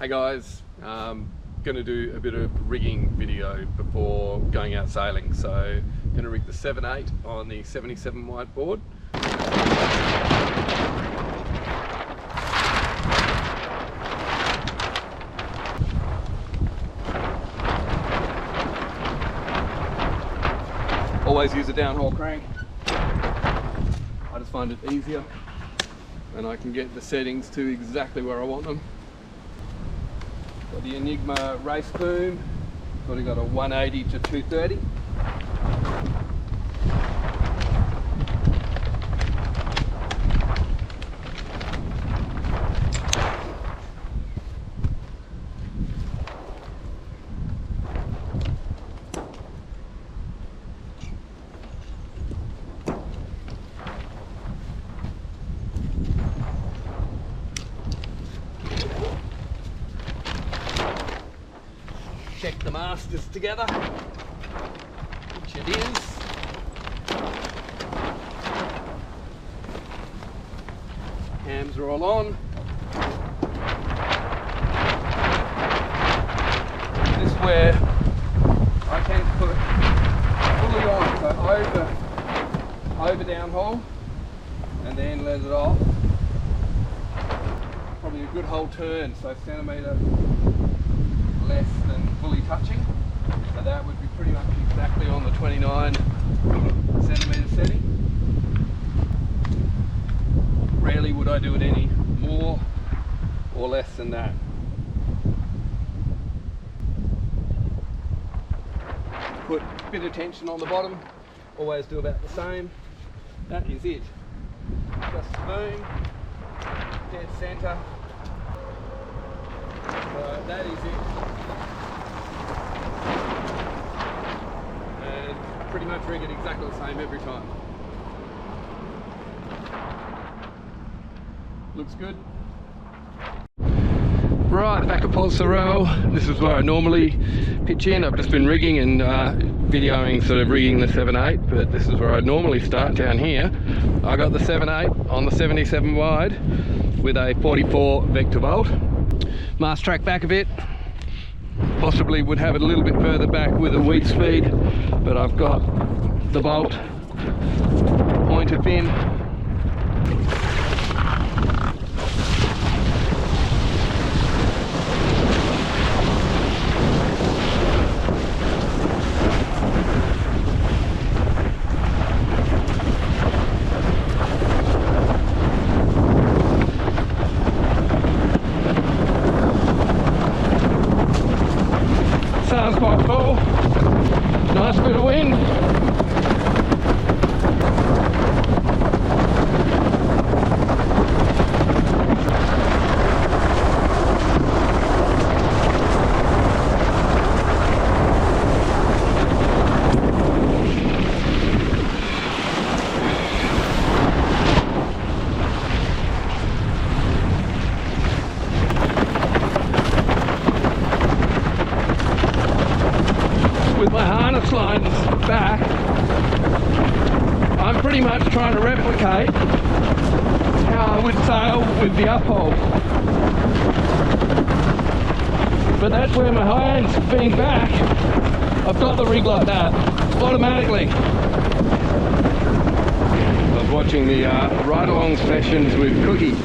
Hey guys, going to do a bit of rigging video before going out sailing. So going to rig the 7/8 on the 77 wide board. Always use a downhole crank. I just find it easier and I can get the settings to exactly where I want them. Got the Enigma race boom, got a 180 to 230. Check the masters together, which it is. Cams are all on. This is where I tend to put it fully on, so over downhole and then let it off. Probably a good whole turn, so centimetre less than fully touching, so that would be pretty much exactly on the 29 centimetre setting. Rarely would I do it any more or less than that. Put a bit of tension on the bottom, always do about the same. That is it. Just boom, dead centre. So that is it. And pretty much rig it exactly the same every time. Looks good. Right, back at Port Sorell. This is where I normally pitch in. I've just been rigging and videoing sort of rigging the 7/8, but this is where I normally start down here. I got the 7/8 on the 77 wide with a 44 vector bolt. Mast track back a bit, possibly would have it a little bit further back with a weed speed, but I've got the bolt pointed in. Sounds quite cool. Nice bit of wind. With my harness lines back, I'm pretty much trying to replicate how I would sail with the uphole. But that's where my hands being back, I've got the rig like that, automatically. I was watching the ride-along sessions with Cookie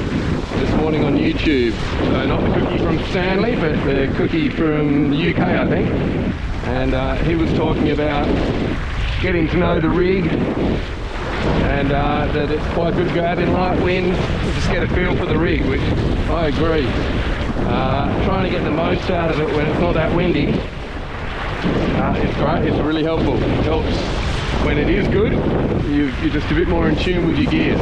this morning on YouTube. So not the Cookie from Stanley, but the Cookie from the UK, I think. And he was talking about getting to know the rig and that it's quite good to go out in light wind and just get a feel for the rig, which I agree. Trying to get the most out of it when it's not that windy, it's great, it's really helpful. It helps when it is good, you're just a bit more in tune with your gear.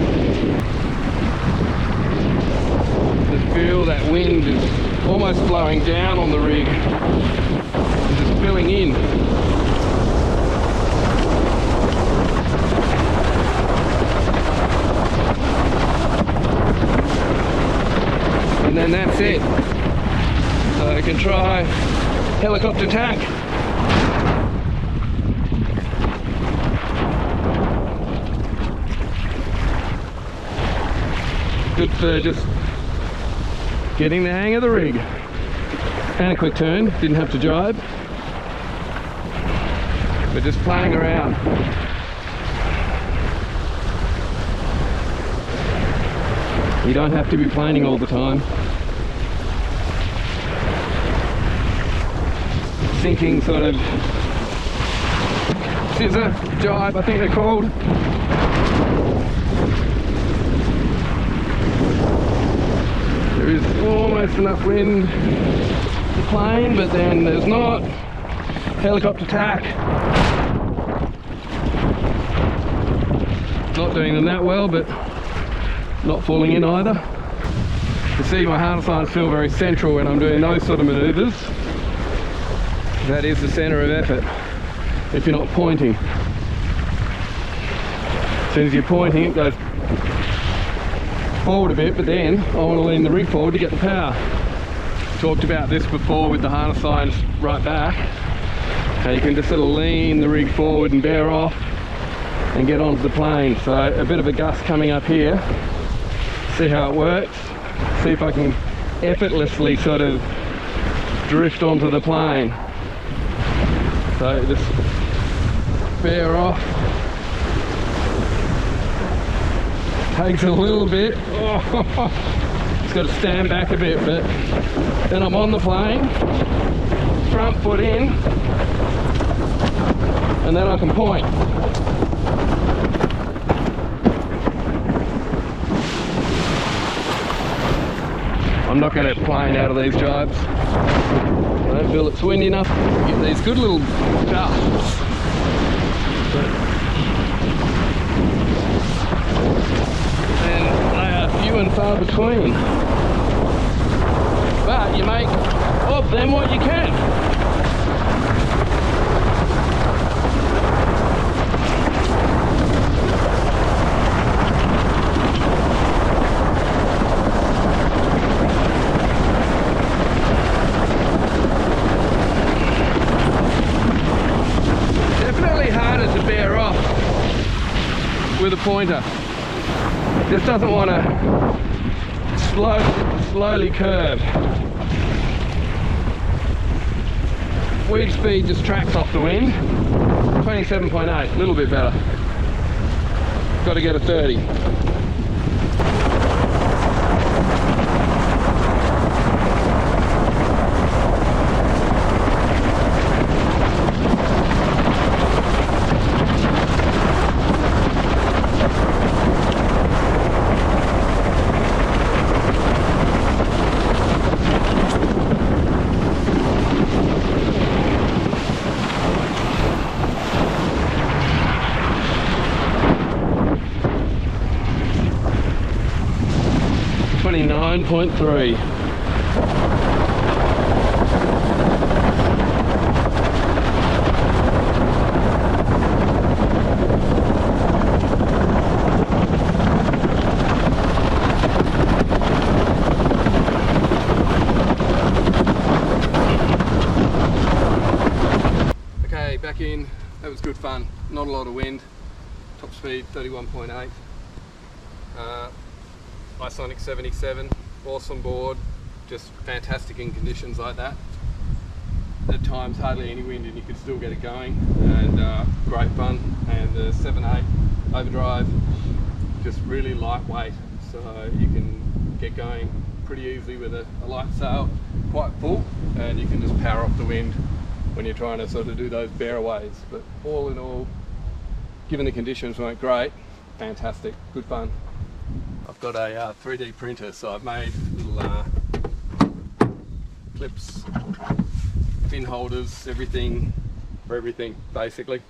Just feel that wind is almost blowing down on the rig. Filling in. And then that's it. So I can try helicopter tack. Good for just getting the hang of the rig. and a quick turn, didn't have to drive. But just playing around. You don't have to be planing all the time. Sinking sort of scissor, jibe, I think they're called. There is almost enough wind to plane, but then there's not. Helicopter tack. Not doing them that well, but not falling in either. You see my harness lines feel very central when I'm doing those sort of manoeuvres. That is the centre of effort if you're not pointing. As soon as you're pointing, it goes forward a bit, but then I want to lean the rig forward to get the power. Talked about this before with the harness lines right back. How you can just sort of lean the rig forward and bear off and get onto the plane. So a bit of a gust coming up here. See how it works. See if I can effortlessly sort of drift onto the plane. So just bear off. Takes a little bit. Oh, just got to stand back a bit, but then I'm on the plane, front foot in, and then I can point. I'm not going to plane out of these jibes. I don't feel it's windy enough to get these good little gusts. And they are few and far between. But you make of them what you can. With a pointer, just doesn't want to slowly curve. Weed speed just tracks off the wind. 27.8, a little bit better. Got to get a 30. .3. Okay, back in. That was good fun. Not a lot of wind. Top speed 31.8. iSonic 77. Awesome board, just fantastic in conditions like that. At times hardly any wind and you could still get it going, and great fun. And the 7.8 overdrive, just really lightweight, so you can get going pretty easily with a light sail, quite full, and you can just power off the wind when you're trying to sort of do those bearaways. But all in all, given the conditions weren't great, fantastic, good fun. I've got a 3D printer, so I've made little clips, fin holders, everything for everything basically.